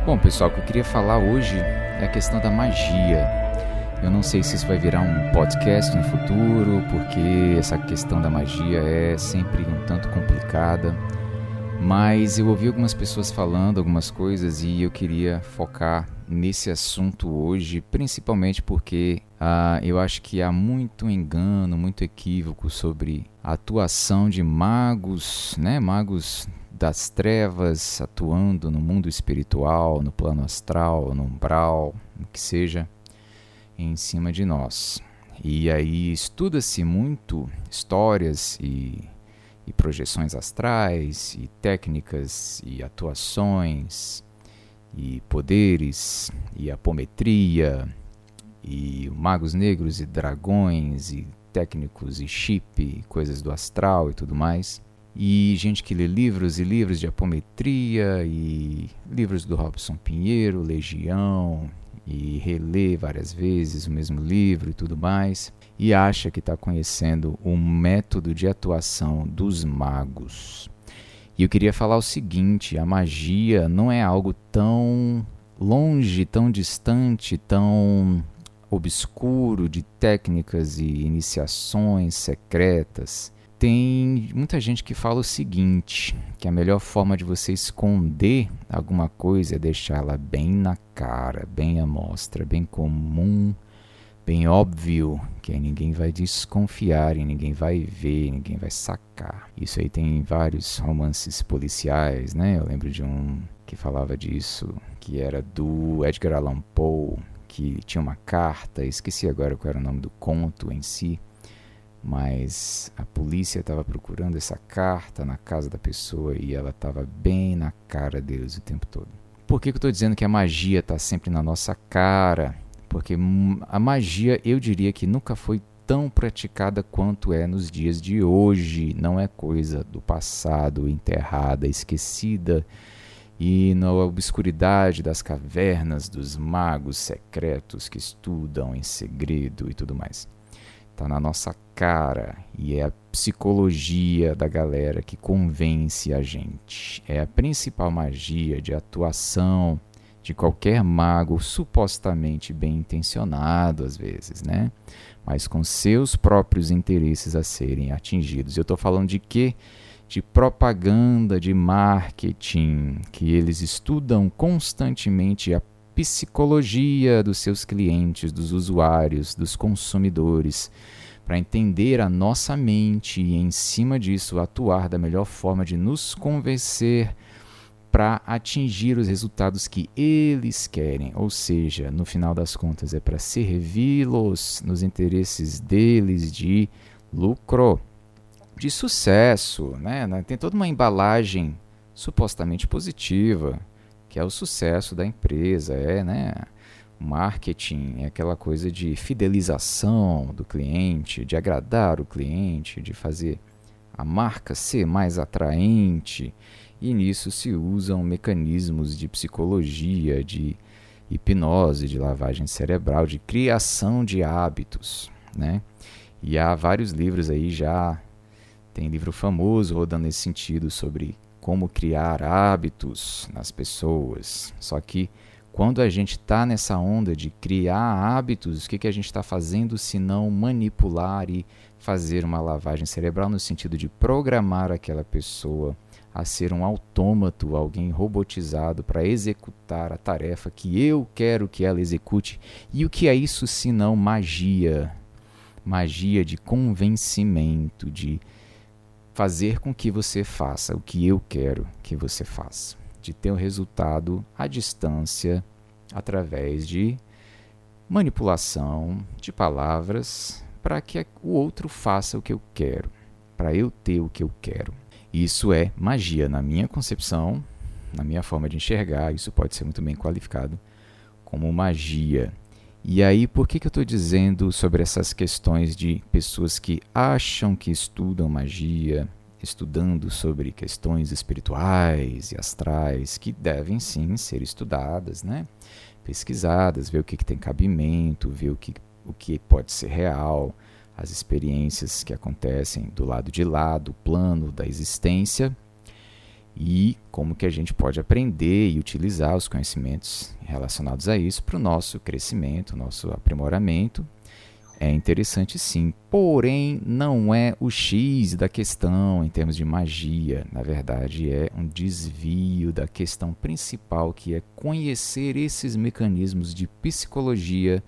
Bom, pessoal, o que eu queria falar hoje é a questão da magia. Eu não sei se isso vai virar um podcast no futuro, porque essa questão da magia é sempre um tanto complicada. Mas eu ouvi algumas pessoas falando algumas coisas e eu queria focar nesse assunto hoje, principalmente porque eu acho que há muito engano, muito equívoco sobre a atuação de magos, né? Magos das trevas atuando no mundo espiritual, no plano astral, no umbral, o que seja, em cima de nós. E aí estuda-se muito histórias e projeções astrais, e técnicas, e atuações, e poderes, e apometria, e magos negros e dragões, e técnicos, e chip, coisas do astral e tudo mais. E gente que lê livros e livros de apometria, e livros do Robson Pinheiro, Legião, e relê várias vezes o mesmo livro e tudo mais, e acha que está conhecendo o método de atuação dos magos. E eu queria falar o seguinte: a magia não é algo tão longe, tão distante, tão obscuro de técnicas e iniciações secretas. Tem muita gente que fala o seguinte, que a melhor forma de você esconder alguma coisa é deixá-la bem na cara, bem à mostra, bem comum, bem óbvio, que aí ninguém vai desconfiar, e ninguém vai ver, ninguém vai sacar. Isso aí tem vários romances policiais, né? Eu lembro de um que falava disso, que era do Edgar Allan Poe, que tinha uma carta, esqueci agora qual era o nome do conto em si, mas a polícia estava procurando essa carta na casa da pessoa e ela estava bem na cara deles o tempo todo. Por que eu estou dizendo que a magia está sempre na nossa cara? Porque a magia, eu diria que nunca foi tão praticada quanto é nos dias de hoje. Não é coisa do passado, enterrada, esquecida e na obscuridade das cavernas dos magos secretos que estudam em segredo e tudo mais. Está na nossa cara e é a psicologia da galera que convence a gente. É a principal magia de atuação de qualquer mago supostamente bem intencionado às vezes, né? Mas com seus próprios interesses a serem atingidos. Eu estou falando de quê? De propaganda, de marketing, que eles estudam constantemente a psicologia dos seus clientes, dos usuários, dos consumidores, para entender a nossa mente e, em cima disso, atuar da melhor forma de nos convencer para atingir os resultados que eles querem. Ou seja, no final das contas, é para servi-los nos interesses deles de lucro, de sucesso, né? Tem toda uma embalagem supostamente positiva, que é o sucesso da empresa, né? O marketing é aquela coisa de fidelização do cliente, de agradar o cliente, de fazer a marca ser mais atraente, e nisso se usam mecanismos de psicologia, de hipnose, de lavagem cerebral, de criação de hábitos, né? E há vários livros aí já, tem livro famoso rodando nesse sentido sobre como criar hábitos nas pessoas. Só que quando a gente está nessa onda de criar hábitos, o que a gente está fazendo se não manipular e fazer uma lavagem cerebral no sentido de programar aquela pessoa a ser um autômato, alguém robotizado para executar a tarefa que eu quero que ela execute. E o que é isso se não magia? Magia de convencimento, de fazer com que você faça o que eu quero que você faça, de ter um resultado à distância através de manipulação de palavras para que o outro faça o que eu quero, para eu ter o que eu quero. Isso é magia, na minha concepção, na minha forma de enxergar. Isso pode ser muito bem qualificado como magia. E aí, por que eu estou dizendo sobre essas questões de pessoas que acham que estudam magia, estudando sobre questões espirituais e astrais, que devem sim ser estudadas, né? Pesquisadas, ver o que tem cabimento, ver o que pode ser real, as experiências que acontecem do lado de lá, do plano da existência. e como que a gente pode aprender e utilizar os conhecimentos relacionados a isso para o nosso crescimento, nosso aprimoramento. É interessante sim, porém não é o X da questão em termos de magia. Na verdade, é um desvio da questão principal, que é conhecer esses mecanismos de psicologia,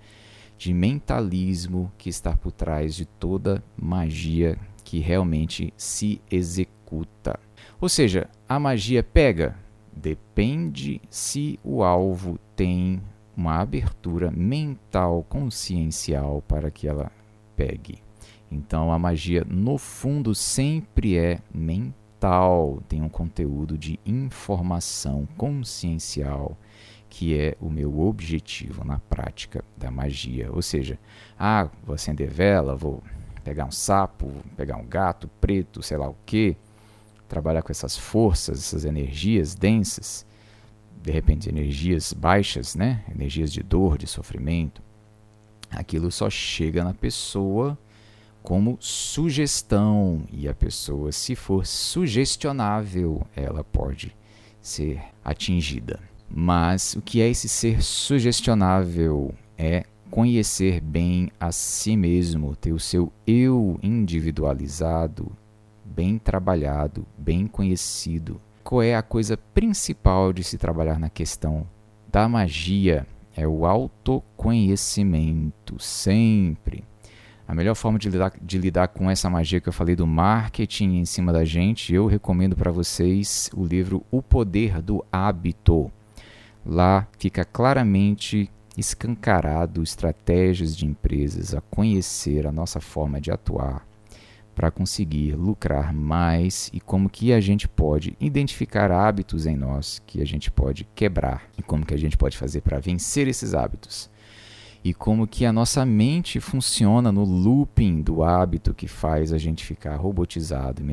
de mentalismo que está por trás de toda magia que realmente se executa. Ou seja, a magia pega? Depende se o alvo tem uma abertura mental, consciencial para que ela pegue. Então a magia no fundo sempre é mental, tem um conteúdo de informação consciencial, que é o meu objetivo na prática da magia. Ou seja, vou acender vela, vou pegar um sapo, vou pegar um gato preto, sei lá o quê, trabalhar com essas forças, essas energias densas, de repente energias baixas, né? Energias de dor, de sofrimento. Aquilo só chega na pessoa como sugestão, e a pessoa, se for sugestionável, ela pode ser atingida. Mas o que é esse ser sugestionável? É conhecer bem a si mesmo, ter o seu eu individualizado, bem trabalhado, bem conhecido. Qual é a coisa principal de se trabalhar na questão da magia? É o autoconhecimento, sempre. A melhor forma de lidar com essa magia que eu falei do marketing em cima da gente, eu recomendo para vocês o livro O Poder do Hábito. Lá fica claramente escancarado estratégias de empresas a conhecer a nossa forma de atuar para conseguir lucrar mais e como que a gente pode identificar hábitos em nós que a gente pode quebrar e como que a gente pode fazer para vencer esses hábitos. E como que a nossa mente funciona no looping do hábito que faz a gente ficar robotizado,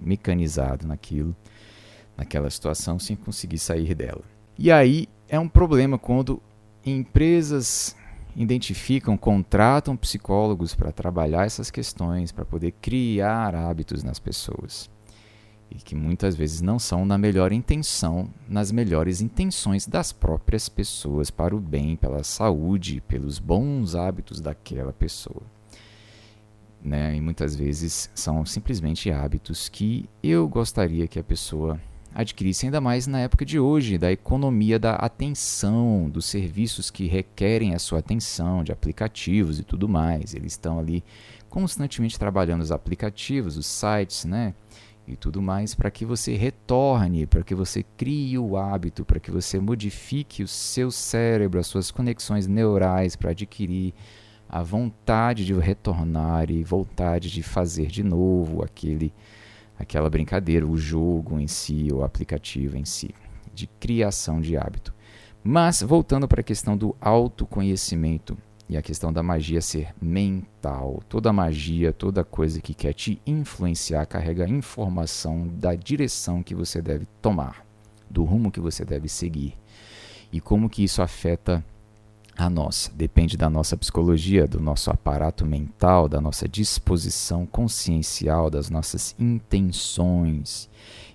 mecanizado naquela situação sem conseguir sair dela. E aí é um problema quando empresas contratam psicólogos para trabalhar essas questões, para poder criar hábitos nas pessoas. E que muitas vezes não são na melhor intenção, nas melhores intenções das próprias pessoas, para o bem, pela saúde, pelos bons hábitos daquela pessoa. Né? E muitas vezes são simplesmente hábitos que eu gostaria que a pessoa adquirisse, ainda mais na época de hoje, da economia da atenção, dos serviços que requerem a sua atenção, de aplicativos e tudo mais. Eles estão ali constantemente trabalhando os aplicativos, os sites, né? E tudo mais, para que você retorne, para que você crie o hábito, para que você modifique o seu cérebro, as suas conexões neurais, para adquirir a vontade de retornar e vontade de fazer de novo aquela brincadeira, o jogo em si, o aplicativo em si, de criação de hábito. Mas, voltando para a questão do autoconhecimento e a questão da magia ser mental, toda magia, toda coisa que quer te influenciar, carrega informação da direção que você deve tomar, do rumo que você deve seguir. E como que isso afeta a nós? Depende da nossa psicologia, do nosso aparato mental, da nossa disposição consciencial, das nossas intenções.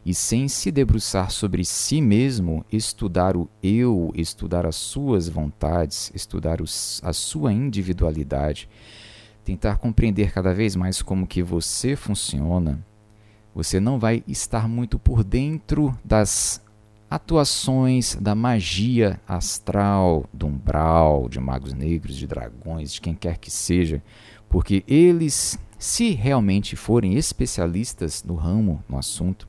E sem se debruçar sobre si mesmo, estudar o eu, estudar as suas vontades, estudar a sua individualidade, tentar compreender cada vez mais como que você funciona, você não vai estar muito por dentro das atuações da magia astral, do umbral, de magos negros, de dragões, de quem quer que seja, porque eles, se realmente forem especialistas no ramo, no assunto,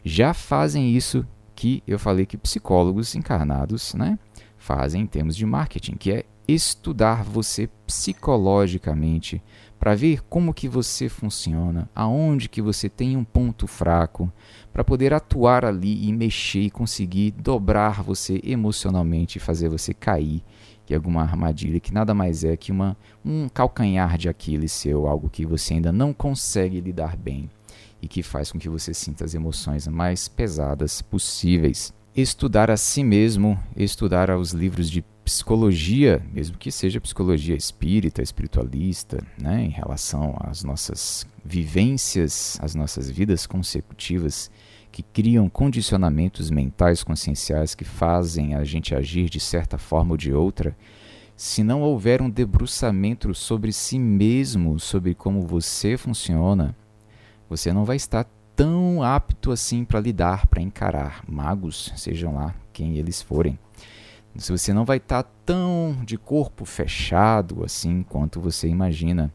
já fazem isso que eu falei que psicólogos encarnados, né, fazem em termos de marketing, que é estudar você psicologicamente para ver como que você funciona, aonde que você tem um ponto fraco, para poder atuar ali e mexer e conseguir dobrar você emocionalmente e fazer você cair em alguma armadilha que nada mais é que um calcanhar de Aquiles seu, algo que você ainda não consegue lidar bem e que faz com que você sinta as emoções mais pesadas possíveis. Estudar a si mesmo, estudar os livros de psicologia, mesmo que seja psicologia espírita, espiritualista, né, em relação às nossas vivências, às nossas vidas consecutivas, que criam condicionamentos mentais conscienciais que fazem a gente agir de certa forma ou de outra, se não houver um debruçamento sobre si mesmo, sobre como você funciona, você não vai estar tão apto assim para lidar, para encarar magos, sejam lá quem eles forem. Se você não vai estar tão de corpo fechado assim quanto você imagina,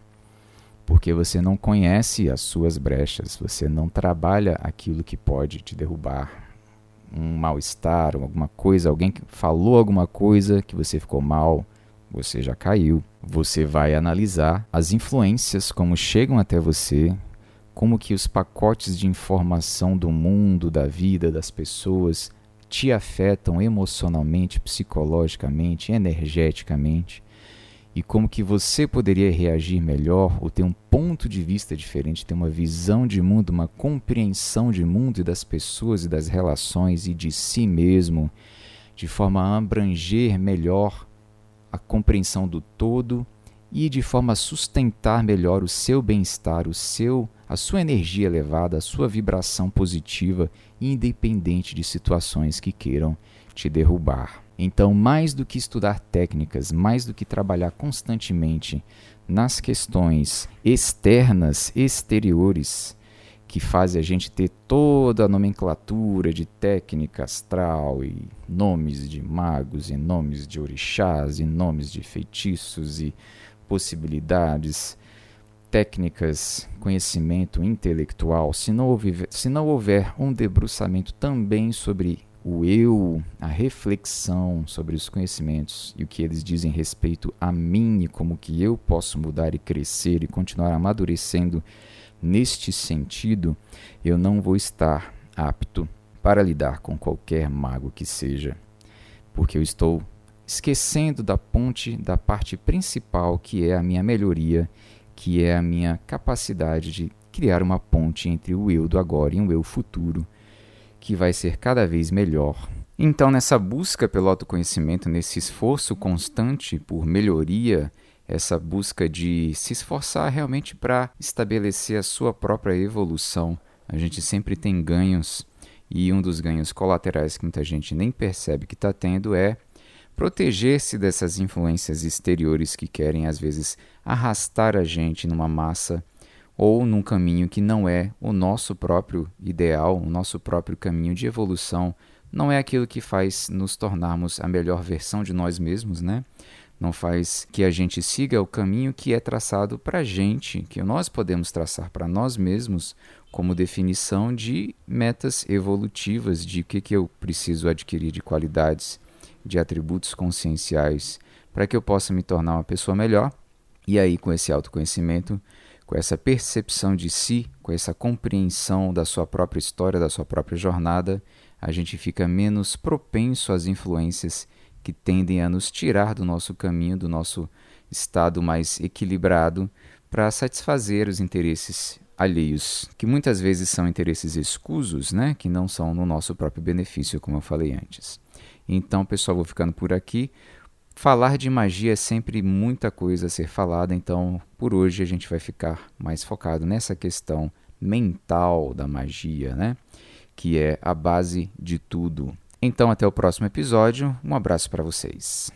porque você não conhece as suas brechas, você não trabalha aquilo que pode te derrubar. Um mal-estar, alguma coisa, alguém que falou alguma coisa que você ficou mal, você já caiu. Você vai analisar as influências, como chegam até você, como que os pacotes de informação do mundo, da vida, das pessoas te afetam emocionalmente, psicologicamente, energeticamente, e como que você poderia reagir melhor ou ter um ponto de vista diferente, ter uma visão de mundo, uma compreensão de mundo e das pessoas e das relações e de si mesmo, de forma a abranger melhor a compreensão do todo e de forma a sustentar melhor o seu bem-estar, a sua energia elevada, a sua vibração positiva, independente de situações que queiram te derrubar. Então, mais do que estudar técnicas, mais do que trabalhar constantemente nas questões externas, exteriores, que fazem a gente ter toda a nomenclatura de técnica astral e nomes de magos, e nomes de orixás, e nomes de feitiços e possibilidades, técnicas, conhecimento intelectual, se não houver um debruçamento também sobre o eu, a reflexão sobre os conhecimentos e o que eles dizem respeito a mim e como que eu posso mudar e crescer e continuar amadurecendo neste sentido, eu não vou estar apto para lidar com qualquer mago que seja, porque eu estou esquecendo da parte principal, que é a minha melhoria, que é a minha capacidade de criar uma ponte entre o eu do agora e o eu futuro, que vai ser cada vez melhor. Então, nessa busca pelo autoconhecimento, nesse esforço constante por melhoria, essa busca de se esforçar realmente para estabelecer a sua própria evolução, a gente sempre tem ganhos, e um dos ganhos colaterais que muita gente nem percebe que está tendo é proteger-se dessas influências exteriores que querem, às vezes, arrastar a gente numa massa ou num caminho que não é o nosso próprio ideal, o nosso próprio caminho de evolução, não é aquilo que faz nos tornarmos a melhor versão de nós mesmos, né? Não faz que a gente siga o caminho que é traçado para a gente, que nós podemos traçar para nós mesmos como definição de metas evolutivas, de o que eu preciso adquirir de qualidades, de atributos conscienciais, para que eu possa me tornar uma pessoa melhor. E aí, com esse autoconhecimento, com essa percepção de si, com essa compreensão da sua própria história, da sua própria jornada, a gente fica menos propenso às influências que tendem a nos tirar do nosso caminho, do nosso estado mais equilibrado, para satisfazer os interesses alheios, que muitas vezes são interesses escusos, né? Que não são no nosso próprio benefício, como eu falei antes. Então, pessoal, vou ficando por aqui. Falar de magia é sempre muita coisa a ser falada, então por hoje a gente vai ficar mais focado nessa questão mental da magia, né? Que é a base de tudo. Então até o próximo episódio, um abraço para vocês.